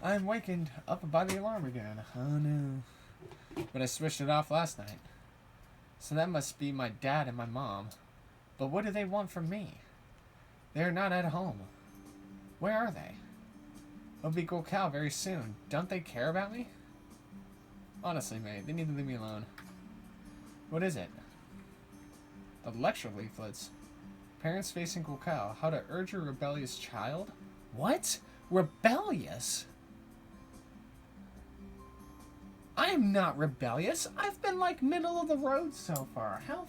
I'm wakened up by the alarm again. Oh no. But I switched it off last night. So that must be my dad and my mom. But what do they want from me? They're not at home. Where are they? It'll be Gaokao very soon. Don't they care about me? Honestly, mate, they need to leave me alone. What is it? The lecture leaflets. Parents facing Gaokao. How to urge a rebellious child? What? Rebellious? I am not rebellious. I've been like middle of the road so far. How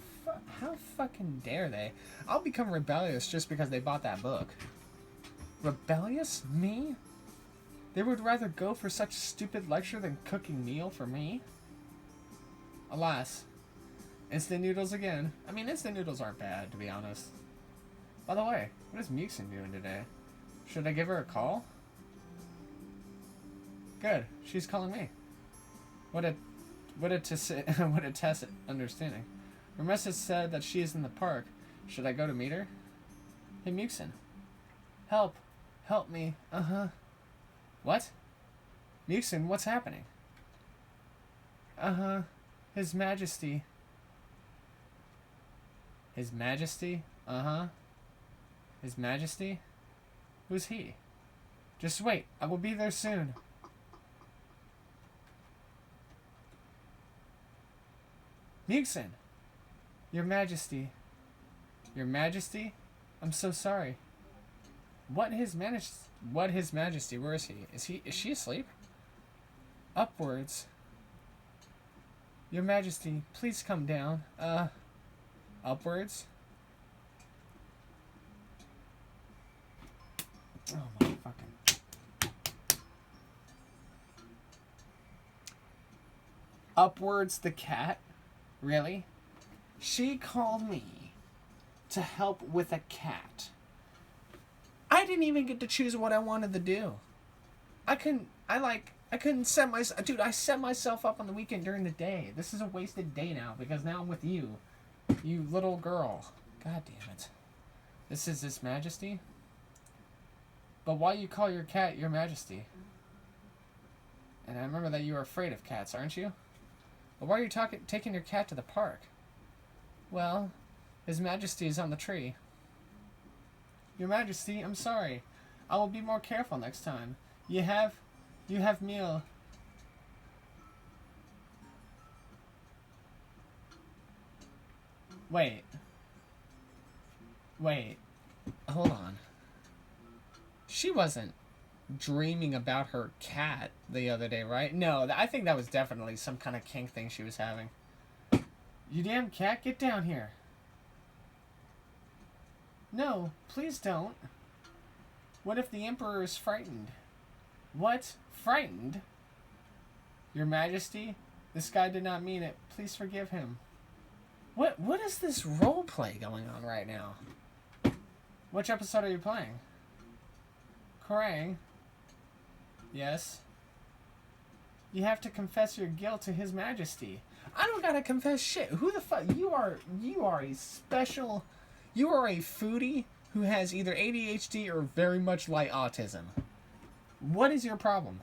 fucking dare they? I'll become rebellious just because they bought that book. Rebellious? Me? They would rather go for such a stupid lecture than cooking meal for me? Alas. Instant noodles again. I mean, instant noodles aren't bad, to be honest. By the way, what is Muxin doing today? Should I give her a call? Good. She's calling me. What a test understanding. Her message said that she is in the park. Should I go to meet her? Hey, Muxin. Help. Help me. Uh-huh. What? Muxin, what's happening? Uh-huh. His Majesty. His Majesty? Uh-huh. His Majesty? Who's he? Just wait. I will be there soon. Muxin! Your Majesty. Your Majesty? I'm so sorry. What His Majesty? Where is he? Is she asleep? Upwards. Your Majesty, please come down. Upwards? Oh my fucking... Upwards the cat? Really? She called me to help with a cat. I didn't even get to choose what I wanted to do. I couldn't set myself... Dude, I set myself up on the weekend during the day. This is a wasted day now because now I'm with you. You little girl. God damn it. This is His Majesty? But why you call your cat Your Majesty? And I remember that you are afraid of cats, aren't you? But why are you taking your cat to the park? Well, His Majesty is on the tree. Your Majesty, I'm sorry. I will be more careful next time. You have meal. Wait. Hold on. She wasn't dreaming about her cat the other day, right? No, I think that was definitely some kind of kink thing she was having. You damn cat, get down here. No, please don't. What if the Emperor is frightened? What? Frightened? Your Majesty, this guy did not mean it. Please forgive him. What is this role play going on right now? Which episode are you playing? Krang? Yes? You have to confess your guilt to His Majesty. I don't gotta confess shit. Who the fuck? You are a special... You are a foodie who has either ADHD or very much light autism. What is your problem?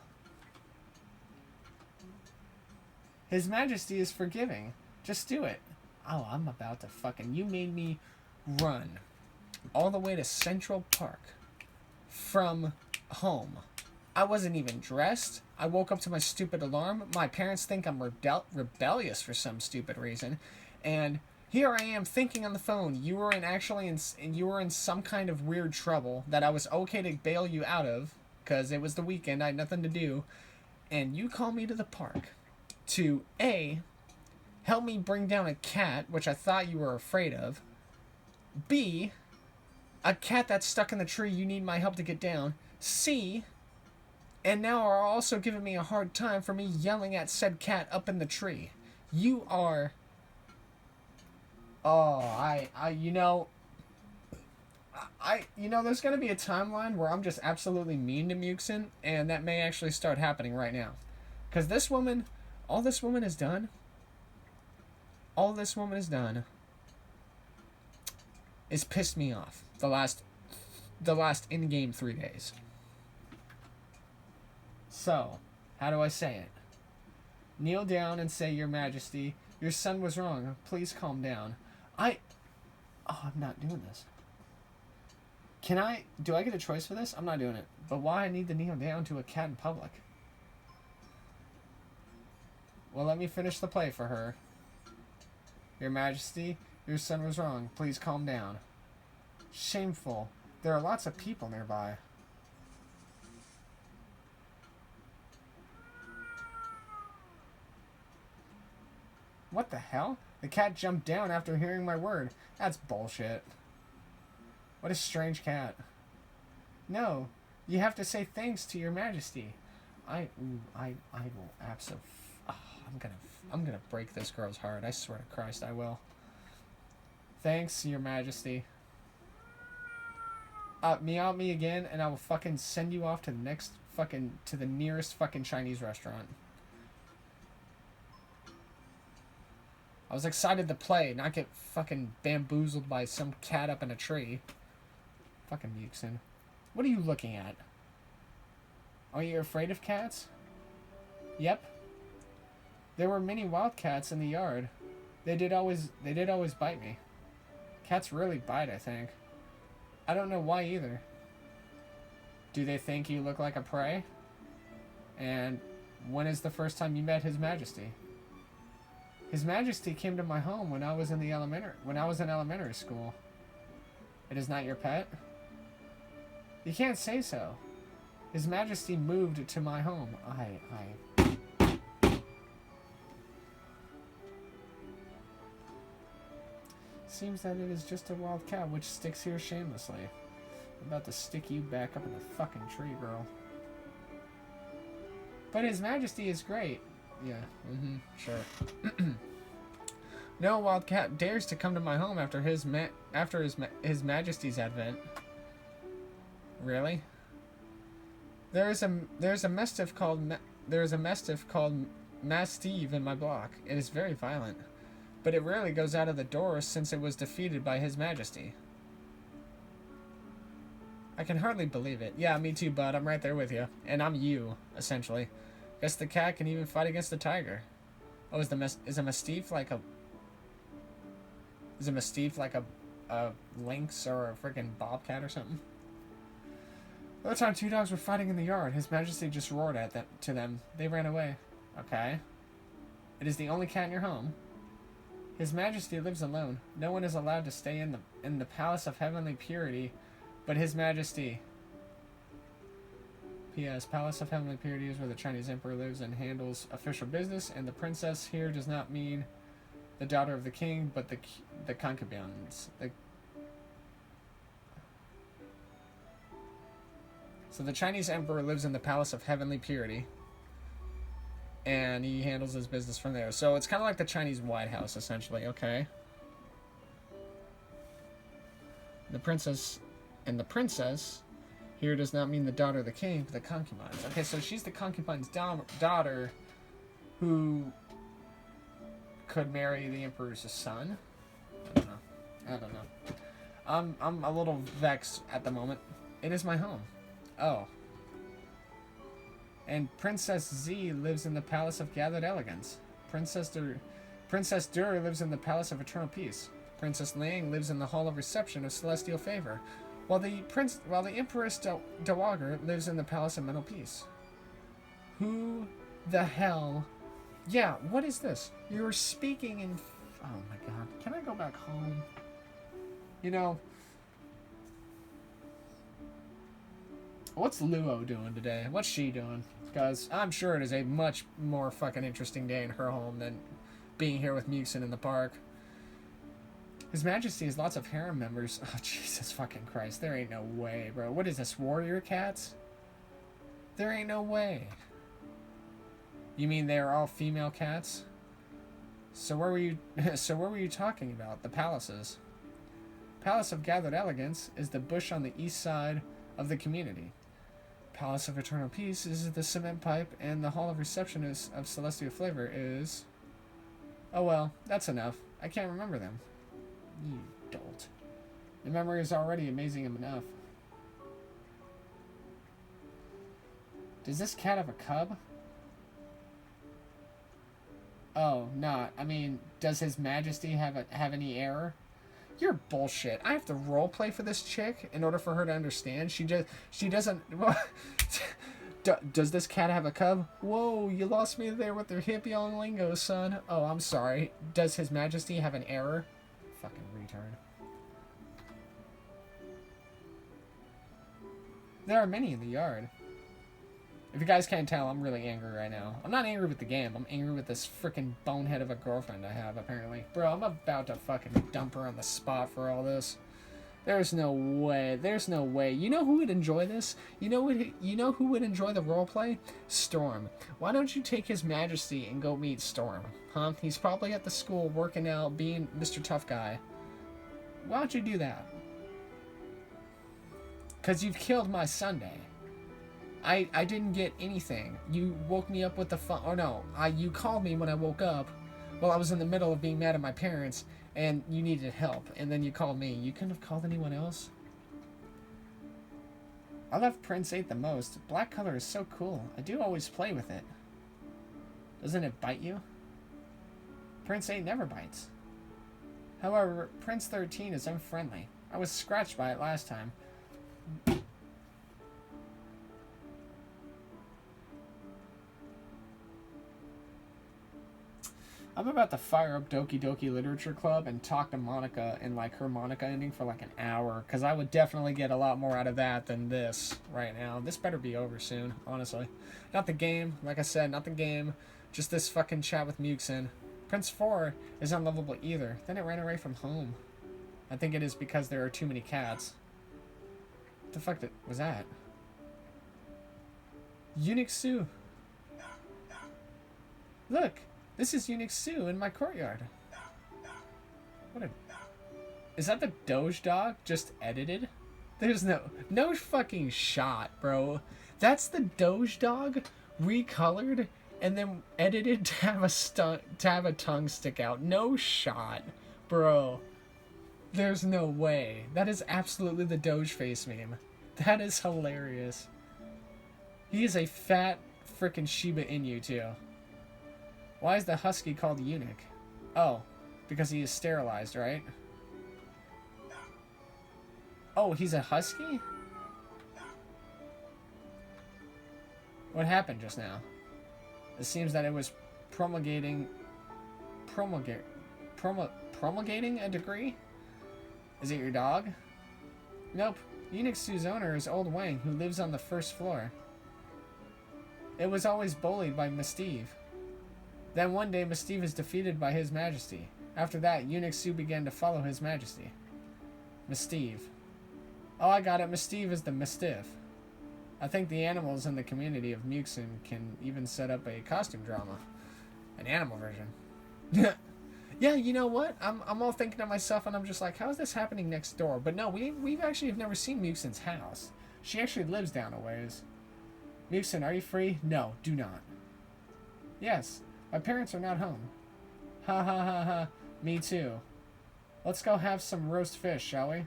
His Majesty is forgiving. Just do it. Oh, I'm about to fucking... You made me run all the way to Central Park from home. I wasn't even dressed. I woke up to my stupid alarm. My parents think I'm rebellious for some stupid reason. And here I am thinking on the phone, you were in some kind of weird trouble that I was okay to bail you out of because it was the weekend, I had nothing to do. And you call me to the park to A, help me bring down a cat, which I thought you were afraid of. B, a cat that's stuck in the tree you need my help to get down. C, and now are also giving me a hard time for me yelling at said cat up in the tree. You are... Oh, there's going to be a timeline where I'm just absolutely mean to Muxin, and that may actually start happening right now. Because this woman, all this woman has done is pissed me off the last in-game 3 days. So, how do I say it? Kneel down and say, Your Majesty, your son was wrong. Please calm down. Oh, I'm not doing this. Do I get a choice for this? I'm not doing it. But why I need to kneel down to a cat in public? Well, let me finish the play for her. Your Majesty, your son was wrong. Please calm down. Shameful. There are lots of people nearby. What the hell? The cat jumped down after hearing my word. That's bullshit. What a strange cat. No, you have to say thanks to your Majesty. I will absolutely. Oh, I'm gonna break this girl's heart. I swear to Christ, I will. Thanks, your Majesty. Meow me again, and I will fucking send you off to the nearest fucking Chinese restaurant. I was excited to play, not get fucking bamboozled by some cat up in a tree. Fucking Muxin. What are you looking at? Are you afraid of cats? Yep. There were many wild cats in the yard. They did always bite me. Cats really bite, I think. I don't know why either. Do they think you look like a prey? And when is the first time you met His Majesty? His Majesty came to my home when I was in elementary school. It is not your pet? You can't say so. His Majesty moved to my home. Seems that it is just a wild cat which sticks here shamelessly. I'm about to stick you back up in the fucking tree, girl. But His Majesty is great. Yeah, sure. No wild cat dares to come to my home after His Majesty's advent. Really? There is a mastiff called Mastiff in my block. It is very violent, but it rarely goes out of the door since it was defeated by His Majesty. I can hardly believe it. Yeah, me too, bud. I'm right there with you, and I'm you, essentially. Guess the cat can even fight against the tiger. Oh, is a mastiff like a lynx or a freaking bobcat or something? The other time, two dogs were fighting in the yard. His Majesty just roared to them. They ran away. Okay. It is the only cat in your home. His Majesty lives alone. No one is allowed to stay in the Palace of Heavenly Purity, but His Majesty. P.S. Palace of Heavenly Purity is where the Chinese Emperor lives and handles official business, and the princess here does not mean the daughter of the king, but the concubines. So the Chinese Emperor lives in the Palace of Heavenly Purity, and he handles his business from there. So it's kind of like the Chinese White House, essentially, okay? The princess here does not mean the daughter of the king, but the concubines. Okay, so she's the concubine's daughter who could marry the emperor's son. I don't know. I'm a little vexed at the moment. It is my home. Oh. And Princess Z lives in the Palace of Gathered Elegance. Princess Dur lives in the Palace of Eternal Peace. Princess Liang lives in the Hall of Reception of Celestial Favor, while the Empress Dowager lives in the Palace of Mental Peace. Who the hell? Yeah, what is this? You're speaking in... Oh my god. Can I go back home? You know... What's Luo doing today? What's she doing? Because I'm sure it is a much more fucking interesting day in her home than being here with Muxin in the park. His Majesty has lots of harem members. Oh, Jesus fucking Christ. There ain't no way, bro. What is this, warrior cats? There ain't no way. You mean they're all female cats? So where were you talking about? The palaces. Palace of Gathered Elegance is the bush on the east side of the community. Palace of Eternal Peace is the cement pipe, and the Hall of Reception of Celestial Flavor is... Oh well, that's enough. I can't remember them. You dolt. The memory is already amazing enough. Does this cat have a cub? Oh, no. I mean, does His Majesty have any error? You're bullshit. I have to roleplay for this chick in order for her to understand. She doesn't... Does this cat have a cub? Whoa, you lost me there with their hippie on lingo, son. Oh, I'm sorry. Does His Majesty have an error? Fucking retard. There are many in the yard. If you guys can't tell, I'm really angry right now. I'm not angry with the game. I'm angry with this freaking bonehead of a girlfriend I have, apparently. Bro, I'm about to fucking dump her on the spot for all this. There's no way. There's no way. You know who would enjoy this? You know who would enjoy the roleplay? Storm. Why don't you take His Majesty and go meet Storm? Huh? He's probably at the school working out, being Mr. Tough Guy. Why don't you do that? Because you've killed my Sunday. I didn't get anything. You woke me up with the phone. Oh no, you called me when I woke up while I was in the middle of being mad at my parents and you needed help. And then you called me. You couldn't have called anyone else? I love Prince 8 the most. Black color is so cool. I do always play with it. Doesn't it bite you? Prince 8 never bites. However, Prince 13 is unfriendly. I was scratched by it last time. I'm about to fire up Doki Doki Literature Club and talk to Monica and like her Monica ending for like an hour, because I would definitely get a lot more out of that than this right now. This better be over soon, honestly. Not the game, like I said, not the game. Just this fucking chat with Muxin. Prince 4 is unlovable either. Then it ran away from home. I think it is because there are too many cats. What the fuck was that? Eunuch Sue. Look! This is Eunuch Sue in my courtyard. Is that the Doge dog just edited? There's no fucking shot, bro. That's the Doge dog recolored and then edited to have a tongue stick out. No shot, bro. There's no way. That is absolutely the Doge face meme. That is hilarious. He is a fat freaking Shiba Inu too. Why is the husky called eunuch? Oh, because he is sterilized, right? Oh, he's a husky? What happened just now? It seems that it was promulgating a degree? Is it your dog? Nope. Eunuch Sue's owner is Old Wang, who lives on the first floor. It was always bullied by Mystive. Then one day, Mystive is defeated by His Majesty. After that, Eunuch Sue began to follow His Majesty. Mystive. Oh, I got it. Mystive is the Mastiff. I think the animals in the community of Muxin can even set up a costume drama. An animal version. Yeah, you know what? I'm all thinking to myself, and I'm just like, how is this happening next door? But no, we've actually have never seen Muxin's house. She actually lives down a ways. Muxin, are you free? No, do not. Yes. My parents are not home. Ha ha ha ha. Me too. Let's go have some roast fish, shall we?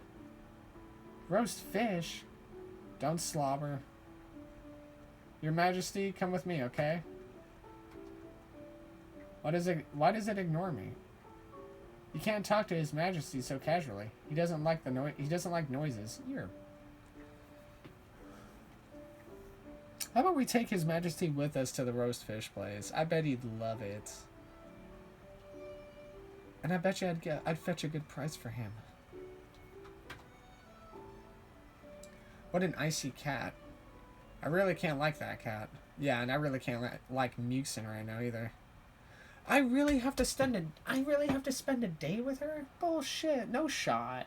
Roast fish? Don't slobber. Your Majesty, come with me, okay? Why does it ignore me? You can't talk to His Majesty so casually. He doesn't like he doesn't like noises. How about we take His Majesty with us to the roast fish place? I bet he'd love it. And I bet you I'd fetch a good price for him. What an icy cat. I really can't like that cat. Yeah, and I really can't like Muxin right now either. I really have to spend a day with her? Bullshit, no shot.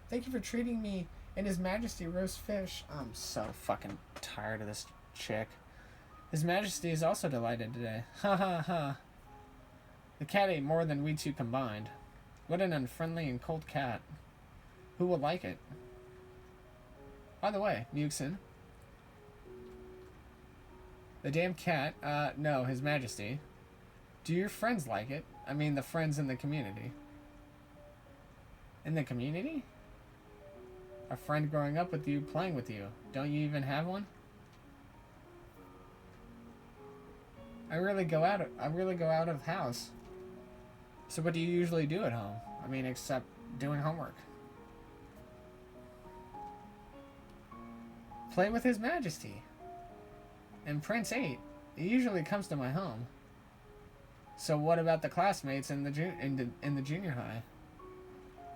Thank you for treating me and His Majesty roast fish. I'm so fucking tired of this chick. His Majesty is also delighted today. Ha ha ha. The cat ate more than we two combined. What an unfriendly and cold cat. Who will like it? By the way, Muxin. The damn cat, no, His Majesty. Do your friends like it? I mean, the friends in the community. In the community? A friend growing up with you, playing with you. Don't you even have one? I really go out of house. So what do you usually do at home? I mean, except doing homework. Play with His Majesty. And Prince 8, he usually comes to my home. So what about the classmates in the junior high?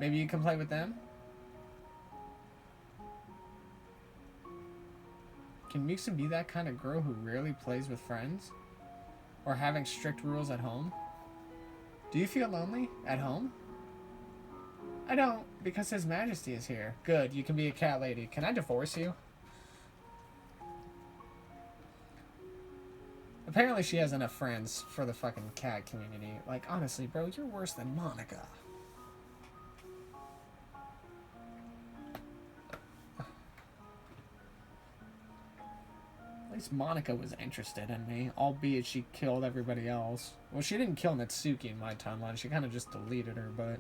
Maybe you can play with them? Can Mixon be that kind of girl who rarely plays with friends? Or having strict rules at home? Do you feel lonely at home? I don't, because His Majesty is here. Good, you can be a cat lady. Can I divorce you? Apparently she has enough friends for the fucking cat community. Like, honestly, bro, you're worse than Monica. At least Monica was interested in me, albeit she killed everybody else. Well, she didn't kill Natsuki in my timeline. She kind of just deleted her, but...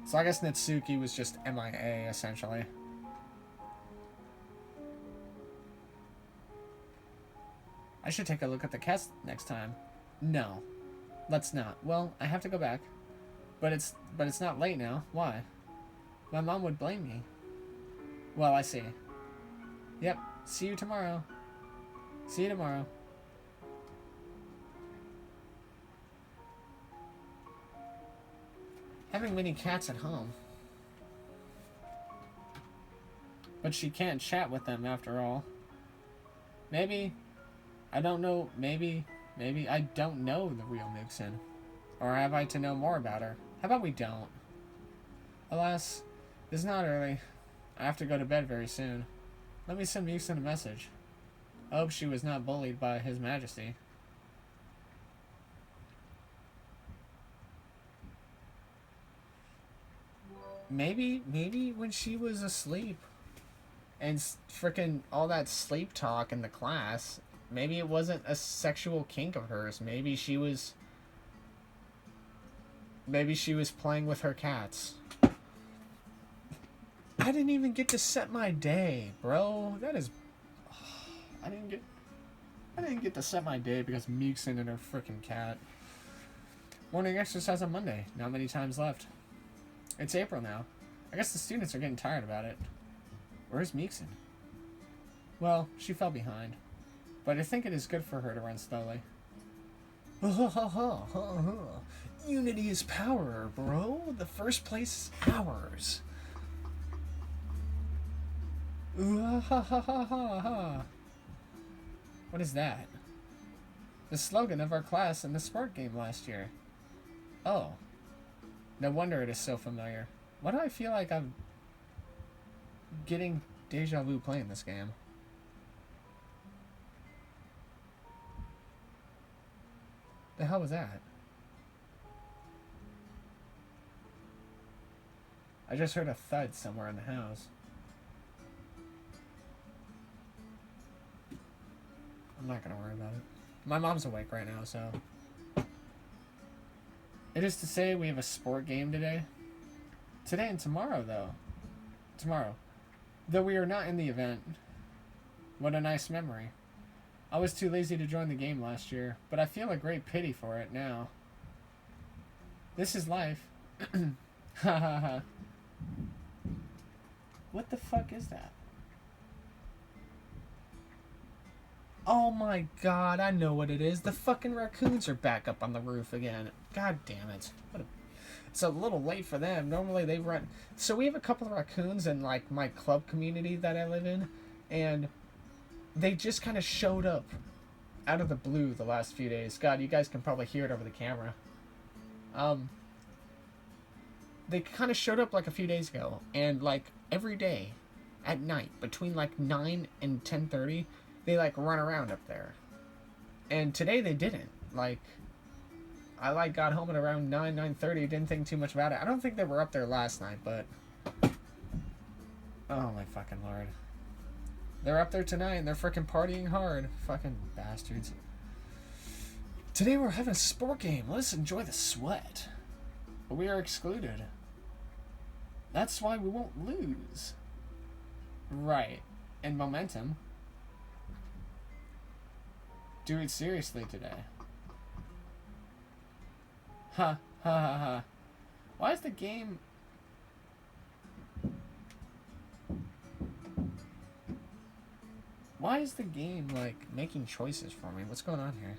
So I guess Natsuki was just MIA, essentially. I should take a look at the cast next time. No. Let's not. Well, I have to go back. But it's not late now. Why? My mom would blame me. Well, I see. Yep. See you tomorrow. See you tomorrow. Having many cats at home. But she can't chat with them after all. Maybe... I don't know, maybe I don't know the real Mixon. Or have I to know more about her? How about we don't? Alas, it's not early. I have to go to bed very soon. Let me send Mixon a message. I hope she was not bullied by His Majesty. Maybe when she was asleep and frickin' all that sleep talk in the class... Maybe it wasn't a sexual kink of hers. Maybe she was playing with her cats. I didn't even get to set my day, bro. That is... I didn't get to set my day because Meekson and her frickin' cat. Morning exercise on Monday. Not many times left. It's April now. I guess the students are getting tired about it. Where's Meekson? Well, she fell behind. But I think it is good for her to run slowly. Unity is power, bro. The first place is ours. What is that? The slogan of our class in the sport game last year. Oh. No wonder it is so familiar. Why do I feel like I'm getting deja vu playing this game? The hell was that? I just heard a thud somewhere in the house. I'm not gonna worry about it. My mom's awake right now, so... It is to say we have a sport game today. Today and tomorrow, though. Tomorrow. Though we are not in the event. What a nice memory. I was too lazy to join the game last year, but I feel a great pity for it now. This is life. Ha ha ha. What the fuck is that? Oh my god, I know what it is. The fucking raccoons are back up on the roof again. God damn it. It's a little late for them. Normally they run... So we have a couple of raccoons in like my club community that I live in, and they just kind of showed up out of the blue the last few days. God, you guys can probably hear it over the camera. They kind of showed up like a few days ago, and like every day at night between like 9 and 10:30, they like run around up there. And today they didn't. Like, I like got home at around 9:30, didn't think too much about it. I don't think they were up there last night, but oh my fucking lord. They're up there tonight and they're freaking partying hard. Fucking bastards. Today we're having a sport game. Let's enjoy the sweat. But we are excluded. That's why we won't lose. Right. And momentum. Do it seriously today. Ha ha ha ha. Why is the game... Why is the game, like, making choices for me? What's going on here?